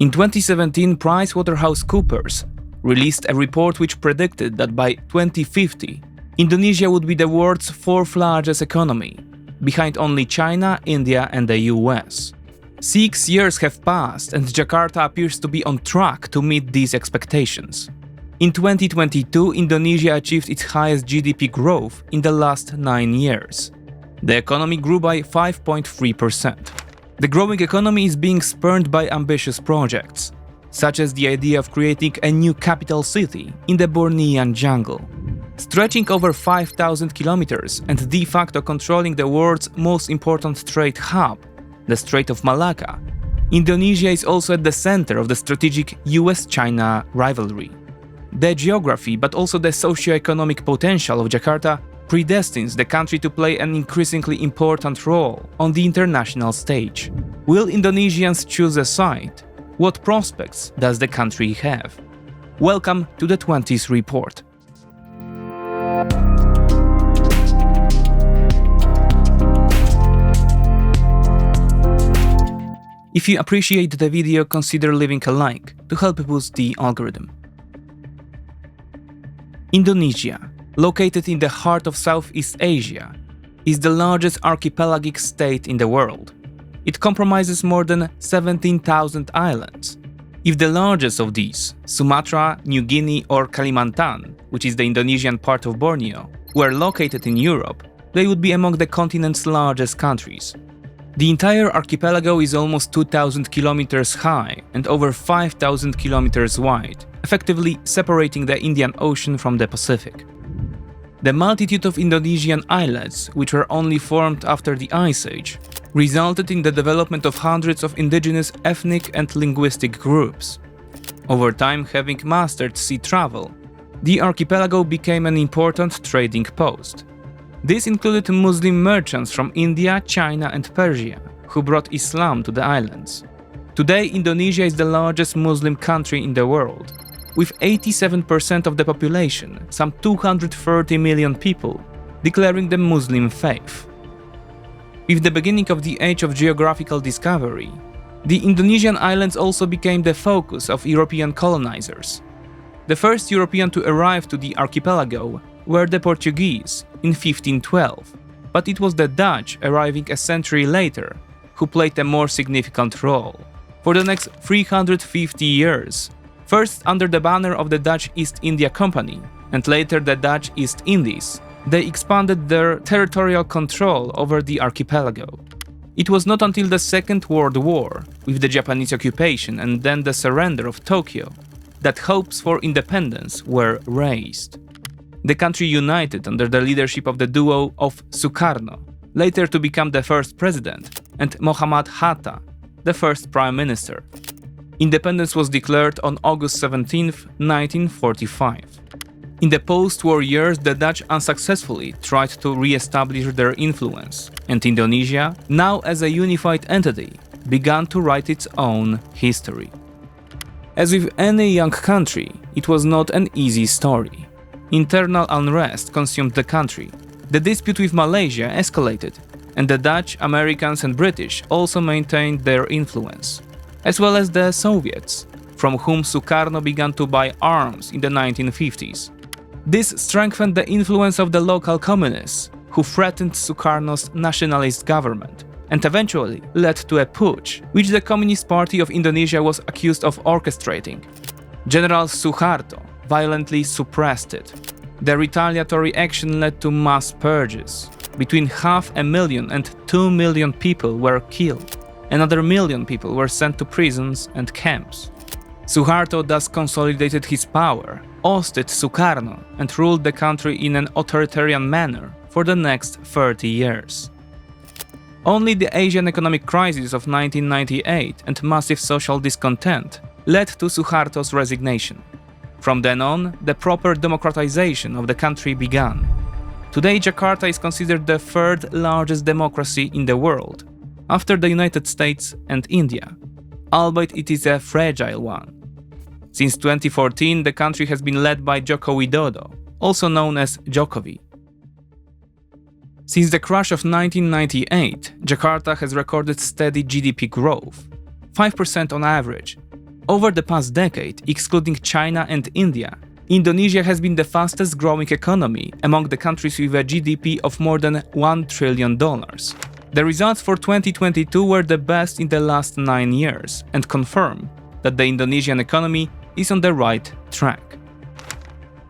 In 2017, PricewaterhouseCoopers released a report which predicted that by 2050, Indonesia would be the world's fourth largest economy, behind only China, India, and the US. 6 years have passed, and Jakarta appears to be on track to meet these expectations. In 2022, Indonesia achieved its highest GDP growth in the last 9 years. The economy grew by 5.3%. The growing economy is being spurred by ambitious projects, such as the idea of creating a new capital city in the Bornean jungle. Stretching over 5,000 kilometers and de facto controlling the world's most important trade hub, the Strait of Malacca, Indonesia is also at the center of the strategic US-China rivalry. The geography, but also the socio-economic potential of Jakarta, predestines the country to play an increasingly important role on the international stage. Will Indonesians choose a side? What prospects does the country have? Welcome to the 20s Report. If you appreciate the video, consider leaving a like to help boost the algorithm. Indonesia, located in the heart of Southeast Asia, is the largest archipelagic state in the world. It comprises more than 17,000 islands. If the largest of these, Sumatra, New Guinea or Kalimantan, which is the Indonesian part of Borneo, were located in Europe, they would be among the continent's largest countries. The entire archipelago is almost 2,000 kilometers high and over 5,000 kilometers wide, effectively separating the Indian Ocean from the Pacific. The multitude of Indonesian islets, which were only formed after the Ice Age, resulted in the development of hundreds of indigenous ethnic and linguistic groups. Over time, having mastered sea travel, the archipelago became an important trading post. This included Muslim merchants from India, China, and Persia, who brought Islam to the islands. Today, Indonesia is the largest Muslim country in the world, with 87% of the population, some 230 million people, declaring the Muslim faith. With the beginning of the age of geographical discovery, the Indonesian islands also became the focus of European colonizers. The first European to arrive to the archipelago were the Portuguese in 1512, but it was the Dutch arriving a century later who played a more significant role. For the next 350 years, first under the banner of the Dutch East India Company and later the Dutch East Indies, they expanded their territorial control over the archipelago. It was not until the Second World War, with the Japanese occupation and then the surrender of Tokyo, that hopes for independence were raised. The country united under the leadership of the duo of Sukarno, later to become the first president, and Muhammad Hatta, the first prime minister. Independence was declared on August 17, 1945. In the post-war years, the Dutch unsuccessfully tried to re-establish their influence, and Indonesia, now as a unified entity, began to write its own history. As with any young country, it was not an easy story. Internal unrest consumed the country. The dispute with Malaysia escalated, and the Dutch, Americans, and British also maintained their influence, as well as the Soviets, from whom Sukarno began to buy arms in the 1950s. This strengthened the influence of the local communists, who threatened Sukarno's nationalist government, and eventually led to a putsch, which the Communist Party of Indonesia was accused of orchestrating. General Suharto violently suppressed it. The retaliatory action led to mass purges. Between 500,000 and 2 million people were killed. Another million people were sent to prisons and camps. Suharto thus consolidated his power, ousted Sukarno, and ruled the country in an authoritarian manner for the next 30 years. Only the Asian economic crisis of 1998 and massive social discontent led to Suharto's resignation. From then on, the proper democratization of the country began. Today, Jakarta is considered the third largest democracy in the world, after the United States and India, albeit it is a fragile one. Since 2014, the country has been led by Joko Widodo, also known as Jokowi. Since the crash of 1998, Jakarta has recorded steady GDP growth, 5% on average, Over the past decade, excluding China and India, Indonesia has been the fastest growing economy among the countries with a GDP of more than $1 trillion. The results for 2022 were the best in the last 9 years and confirm that the Indonesian economy is on the right track.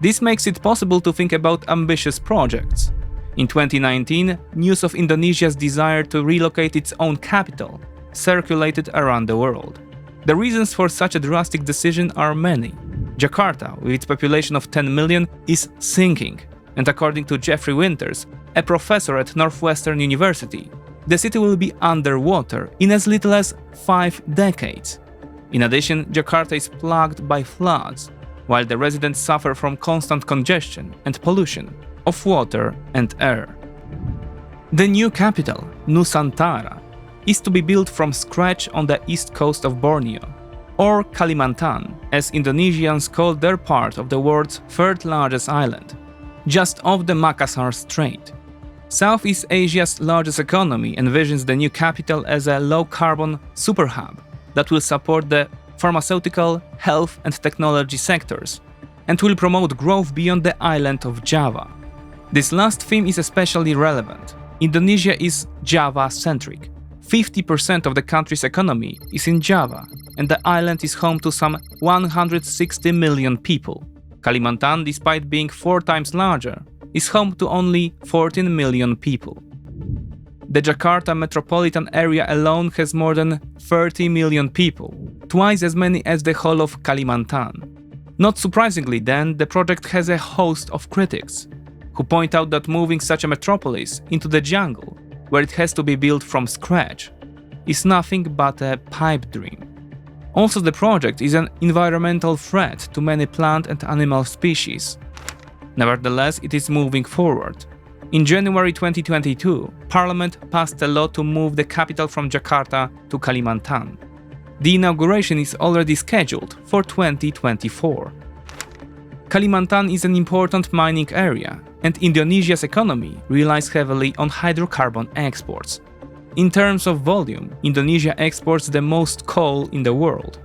This makes it possible to think about ambitious projects. In 2019, news of Indonesia's desire to relocate its own capital circulated around the world. The reasons for such a drastic decision are many. Jakarta, with its population of 10 million, is sinking, and according to Jeffrey Winters, a professor at Northwestern University, the city will be underwater in as little as 5 decades. In addition, Jakarta is plagued by floods, while the residents suffer from constant congestion and pollution of water and air. The new capital, Nusantara, is to be built from scratch on the east coast of Borneo, or Kalimantan, as Indonesians call their part of the world's third largest island, just off the Makassar Strait. Southeast Asia's largest economy envisions the new capital as a low-carbon superhub that will support the pharmaceutical, health and technology sectors, and will promote growth beyond the island of Java. This last theme is especially relevant. Indonesia is Java-centric. 50% of the country's economy is in Java, and the island is home to some 160 million people. Kalimantan, despite being 4 times larger, is home to only 14 million people. The Jakarta metropolitan area alone has more than 30 million people, twice as many as the whole of Kalimantan. Not surprisingly then, the project has a host of critics, who point out that moving such a metropolis into the jungle, where it has to be built from scratch, is nothing but a pipe dream. Also, the project is an environmental threat to many plant and animal species. Nevertheless, it is moving forward. In January 2022, Parliament passed a law to move the capital from Jakarta to Kalimantan. The inauguration is already scheduled for 2024. Kalimantan is an important mining area, and Indonesia's economy relies heavily on hydrocarbon exports. In terms of volume, Indonesia exports the most coal in the world.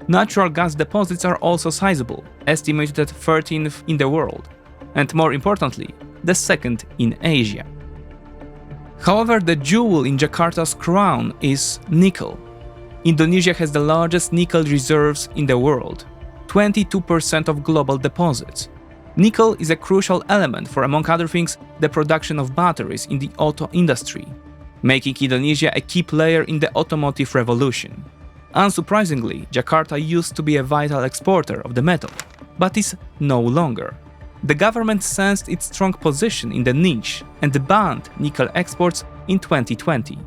Natural gas deposits are also sizable, estimated at 13th in the world, and more importantly, the second in Asia. However, the jewel in Jakarta's crown is nickel. Indonesia has the largest nickel reserves in the world, 22% of global deposits. Nickel is a crucial element for, among other things, the production of batteries in the auto industry, making Indonesia a key player in the automotive revolution. Unsurprisingly, Jakarta used to be a vital exporter of the metal, but is no longer. The government sensed its strong position in the niche and banned nickel exports in 2020.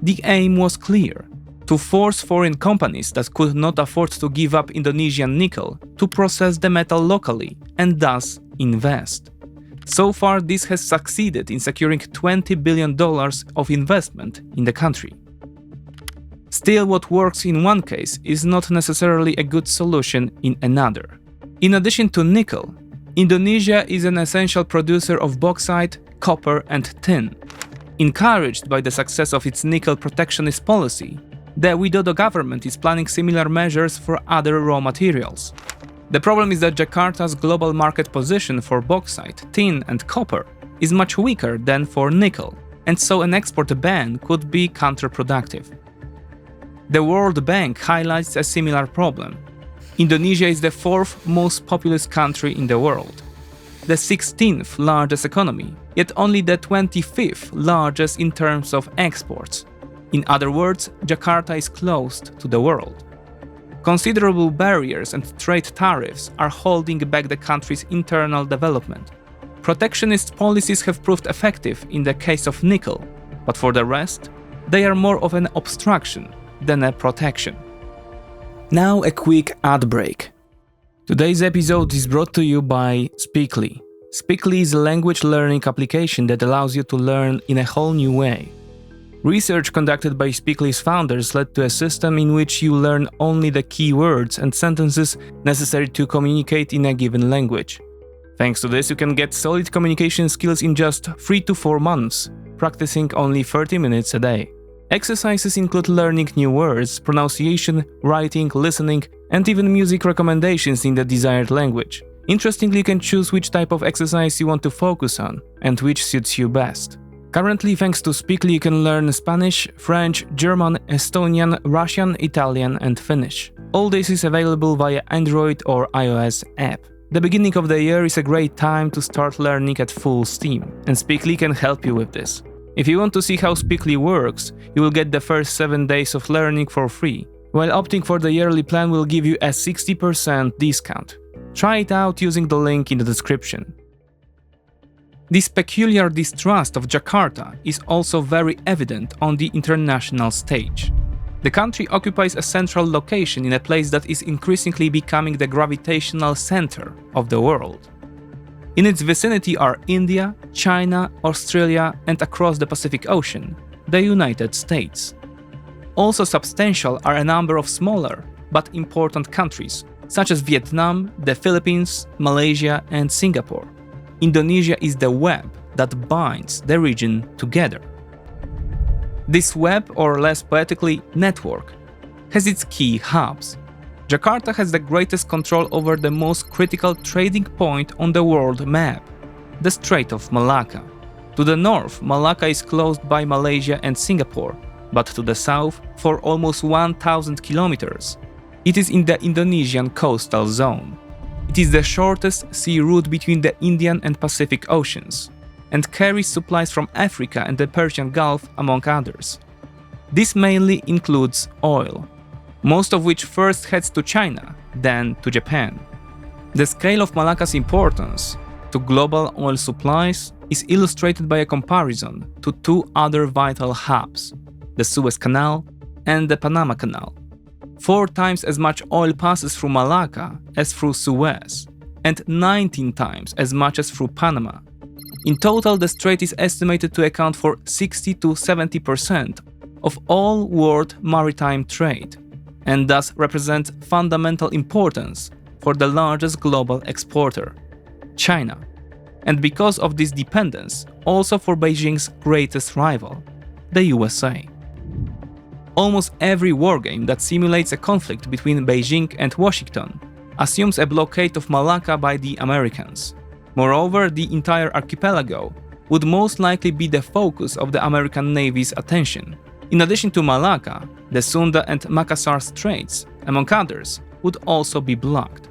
The aim was clear: to force foreign companies that could not afford to give up Indonesian nickel to process the metal locally and thus invest. So far, this has succeeded in securing $20 billion of investment in the country. Still, what works in one case is not necessarily a good solution in another. In addition to nickel, Indonesia is an essential producer of bauxite, copper and tin. Encouraged by the success of its nickel protectionist policy, the Widodo government is planning similar measures for other raw materials. The problem is that Jakarta's global market position for bauxite, tin and copper is much weaker than for nickel, and so an export ban could be counterproductive. The World Bank highlights a similar problem. Indonesia is the 4th most populous country in the world, the 16th largest economy, yet only the 25th largest in terms of exports. In other words, Jakarta is closed to the world. Considerable barriers and trade tariffs are holding back the country's internal development. Protectionist policies have proved effective in the case of nickel, but for the rest, they are more of an obstruction than a protection. Now a quick ad break. Today's episode is brought to you by Speakly. Speakly is a language learning application that allows you to learn in a whole new way. Research conducted by Speakly's founders led to a system in which you learn only the key words and sentences necessary to communicate in a given language. Thanks to this, you can get solid communication skills in just 3 to 4 months, practicing only 30 minutes a day. Exercises include learning new words, pronunciation, writing, listening, and even music recommendations in the desired language. Interestingly, you can choose which type of exercise you want to focus on and which suits you best. Currently, thanks to Speakly, you can learn Spanish, French, German, Estonian, Russian, Italian, and Finnish. All this is available via Android or iOS app. The beginning of the year is a great time to start learning at full steam, and Speakly can help you with this. If you want to see how Speakly works, you will get the first 7 days of learning for free, while opting for the yearly plan will give you a 60% discount. Try it out using the link in the description. This peculiar distrust of Jakarta is also very evident on the international stage. The country occupies a central location in a place that is increasingly becoming the gravitational center of the world. In its vicinity are India, China, Australia, and across the Pacific Ocean, the United States. Also substantial are a number of smaller but important countries, such as Vietnam, the Philippines, Malaysia, and Singapore. Indonesia is the web that binds the region together. This web, or less poetically, network, has its key hubs. Jakarta has the greatest control over the most critical trading point on the world map, the Strait of Malacca. To the north, Malacca is closed by Malaysia and Singapore, but to the south, for almost 1,000 kilometers, it is in the Indonesian coastal zone. It is the shortest sea route between the Indian and Pacific Oceans, and carries supplies from Africa and the Persian Gulf, among others. This mainly includes oil, most of which first heads to China, then to Japan. The scale of Malacca's importance to global oil supplies is illustrated by a comparison to 2 other vital hubs, the Suez Canal and the Panama Canal. 4 times as much oil passes through Malacca as through Suez, and 19 times as much as through Panama. In total, the strait is estimated to account for 60 to 70% of all world maritime trade, and thus represent fundamental importance for the largest global exporter, China, and because of this dependence, also for Beijing's greatest rival, the USA. Almost every wargame that simulates a conflict between Beijing and Washington assumes a blockade of Malacca by the Americans. Moreover, the entire archipelago would most likely be the focus of the American Navy's attention. In addition to Malacca, the Sunda and Makassar Straits, among others, would also be blocked.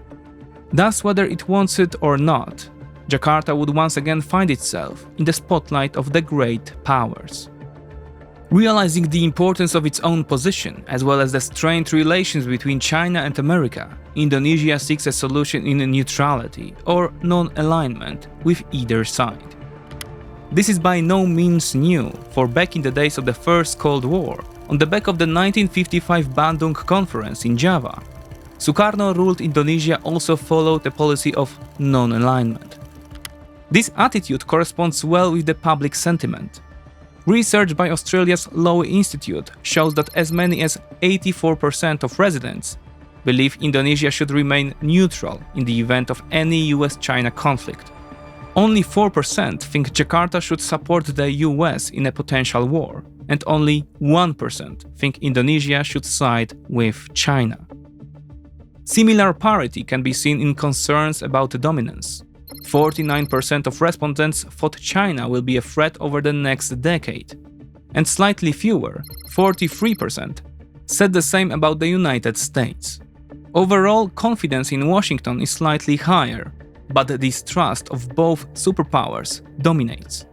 Thus, whether it wants it or not, Jakarta would once again find itself in the spotlight of the great powers. Realizing the importance of its own position, as well as the strained relations between China and America, Indonesia seeks a solution in neutrality or non-alignment with either side. This is by no means new, for back in the days of the First Cold War, on the back of the 1955 Bandung Conference in Java, Sukarno ruled Indonesia also followed a policy of non-alignment. This attitude corresponds well with the public sentiment. Research by Australia's Lowy Institute shows that as many as 84% of residents believe Indonesia should remain neutral in the event of any US-China conflict. Only 4% think Jakarta should support the US in a potential war, and only 1% think Indonesia should side with China. Similar parity can be seen in concerns about dominance. 49% of respondents thought China will be a threat over the next decade, and slightly fewer, 43%, said the same about the United States. Overall, confidence in Washington is slightly higher, but the distrust of both superpowers dominates.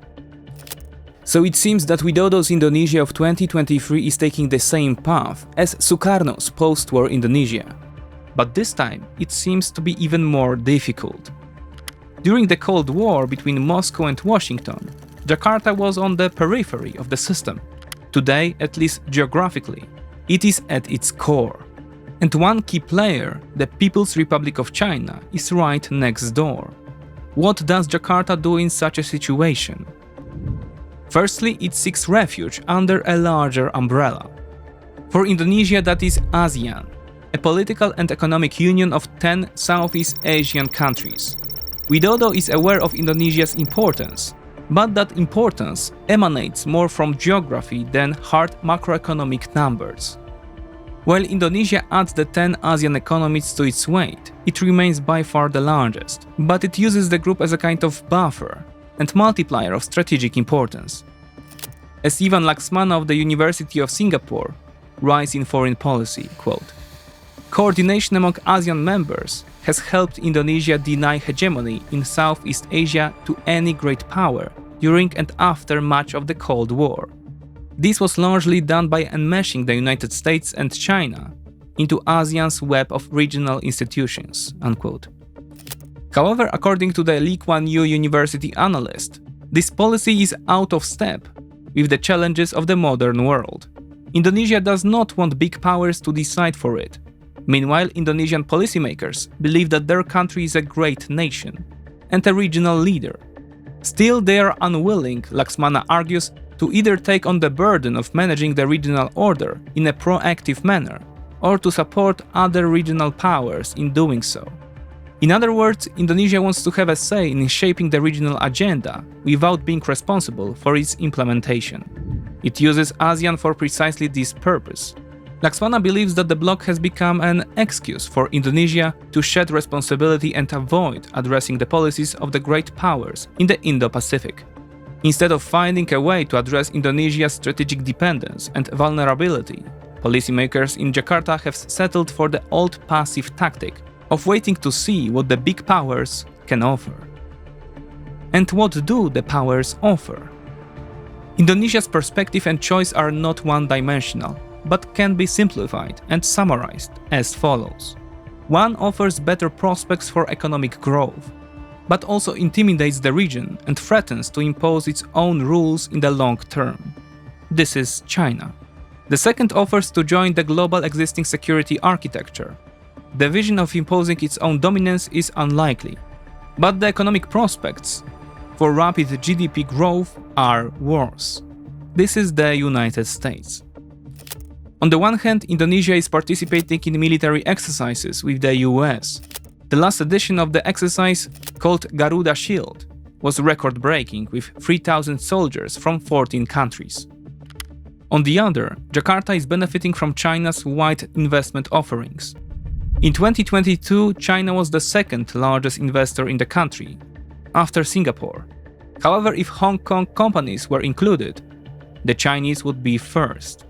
So it seems that Widodo's Indonesia of 2023 is taking the same path as Sukarno's post-war Indonesia. But this time, it seems to be even more difficult. During the Cold War between Moscow and Washington, Jakarta was on the periphery of the system. Today, at least geographically, it is at its core. And one key player, the People's Republic of China, is right next door. What does Jakarta do in such a situation? Firstly, it seeks refuge under a larger umbrella. For Indonesia, that is ASEAN, a political and economic union of 10 Southeast Asian countries. Widodo is aware of Indonesia's importance, But that importance emanates more from geography than hard macroeconomic numbers. While Indonesia adds the 10 ASEAN economies to its weight, it remains by far the largest, but it uses the group as a kind of buffer and multiplier of strategic importance. As Ivan Laxmana of the University of Singapore writes in Foreign Policy, quote, "Coordination among ASEAN members has helped Indonesia deny hegemony in Southeast Asia to any great power during and after much of the Cold War. This was largely done by enmeshing the United States and China into ASEAN's web of regional institutions." Unquote. However, according to the Lee Kuan Yew University analyst, this policy is out of step with the challenges of the modern world. Indonesia does not want big powers to decide for it. Meanwhile, Indonesian policymakers believe that their country is a great nation and a regional leader. Still, they are unwilling, Laxmana argues, to either take on the burden of managing the regional order in a proactive manner or to support other regional powers in doing so. In other words, Indonesia wants to have a say in shaping the regional agenda without being responsible for its implementation. It uses ASEAN for precisely this purpose. Laxmana believes that the bloc has become an excuse for Indonesia to shed responsibility and avoid addressing the policies of the great powers in the Indo-Pacific. Instead of finding a way to address Indonesia's strategic dependence and vulnerability, policymakers in Jakarta have settled for the old passive tactic of waiting to see what the big powers can offer. And what do the powers offer? Indonesia's perspective and choice are not one-dimensional, but can be simplified and summarized as follows. One offers better prospects for economic growth, but also intimidates the region and threatens to impose its own rules in the long term. This is China. The second offers to join the global existing security architecture. The vision of imposing its own dominance is unlikely, but the economic prospects for rapid GDP growth are worse. This is the United States. On the one hand, Indonesia is participating in military exercises with the US. The last edition of the exercise, called Garuda Shield, was record-breaking with 3,000 soldiers from 14 countries. On the other, Jakarta is benefiting from China's wide investment offerings. In 2022, China was the second largest investor in the country, after Singapore. However, if Hong Kong companies were included, the Chinese would be first.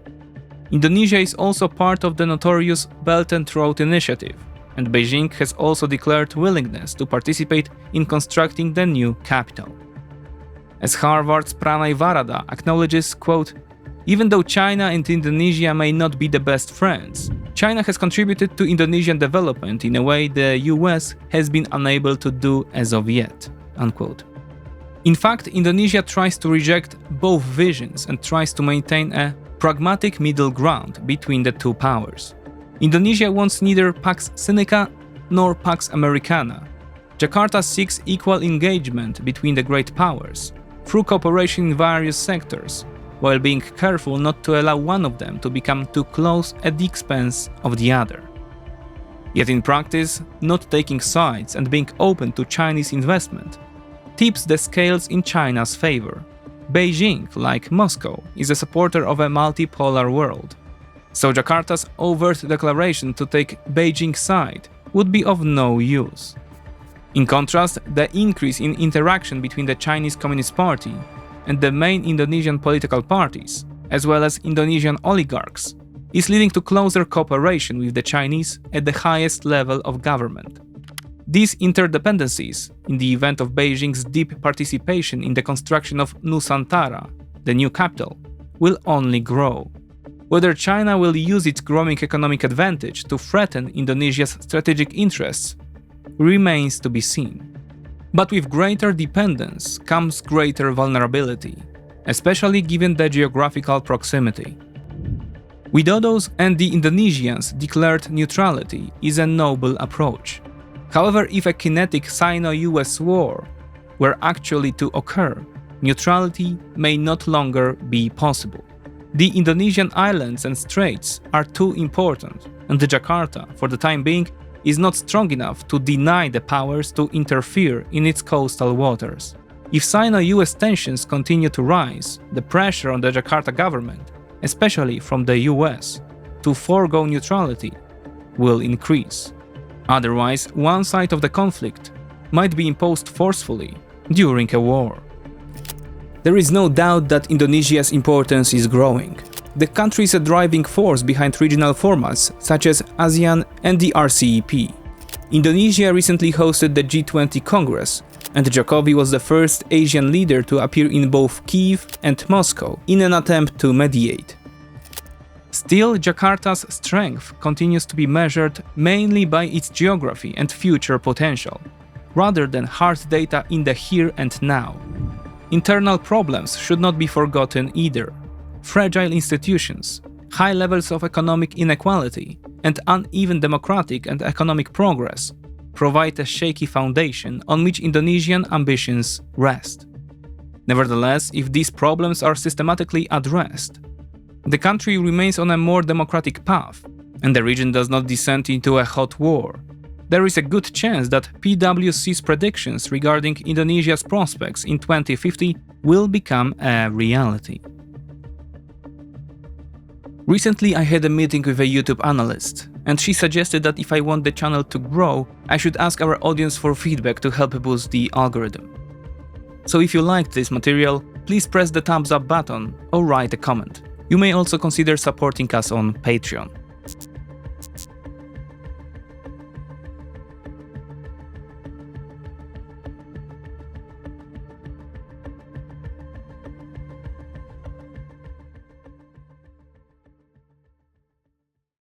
Indonesia is also part of the notorious Belt and Road Initiative, and Beijing has also declared willingness to participate in constructing the new capital. As Harvard's Pranay Varada acknowledges, quote, "Even though China and Indonesia may not be the best friends, China has contributed to Indonesian development in a way the US has been unable to do as of yet." Unquote. In fact, Indonesia tries to reject both visions and tries to maintain a pragmatic middle ground between the two powers. Indonesia wants neither Pax Sinica nor Pax Americana. Jakarta seeks equal engagement between the great powers, through cooperation in various sectors, while being careful not to allow one of them to become too close at the expense of the other. Yet in practice, not taking sides and being open to Chinese investment tips the scales in China's favor. Beijing, like Moscow, is a supporter of a multipolar world. So Jakarta's overt declaration to take Beijing's side would be of no use. In contrast, the increase in interaction between the Chinese Communist Party and the main Indonesian political parties, as well as Indonesian oligarchs, is leading to closer cooperation with the Chinese at the highest level of government. These interdependencies, in the event of Beijing's deep participation in the construction of Nusantara, the new capital, will only grow. Whether China will use its growing economic advantage to threaten Indonesia's strategic interests remains to be seen. But with greater dependence comes greater vulnerability, especially given the geographical proximity. Widodos and the Indonesians declared neutrality is a noble approach. However, if a kinetic Sino-US war were actually to occur, neutrality may not longer be possible. The Indonesian islands and straits are too important, and Jakarta, for the time being, is not strong enough to deny the powers to interfere in its coastal waters. If Sino-US tensions continue to rise, the pressure on the Jakarta government, especially from the US, to forego neutrality will increase. Otherwise, one side of the conflict might be imposed forcefully during a war. There is no doubt that Indonesia's importance is growing. The country is a driving force behind regional formats such as ASEAN and the RCEP. Indonesia recently hosted the G20 Congress, and Jokowi was the first Asian leader to appear in both Kyiv and Moscow in an attempt to mediate. Still, Jakarta's strength continues to be measured mainly by its geography and future potential, rather than hard data in the here and now. Internal problems should not be forgotten either. Fragile institutions, high levels of economic inequality, and uneven democratic and economic progress provide a shaky foundation on which Indonesian ambitions rest. Nevertheless, if these problems are systematically addressed, the country remains on a more democratic path, and the region does not descend into a hot war. There is a good chance that PwC's predictions regarding Indonesia's prospects in 2050 will become a reality. Recently, I had a meeting with a YouTube analyst, and she suggested that if I want the channel to grow, I should ask our audience for feedback to help boost the algorithm. So if you liked this material, please press the thumbs up button or write a comment. You may also consider supporting us on Patreon.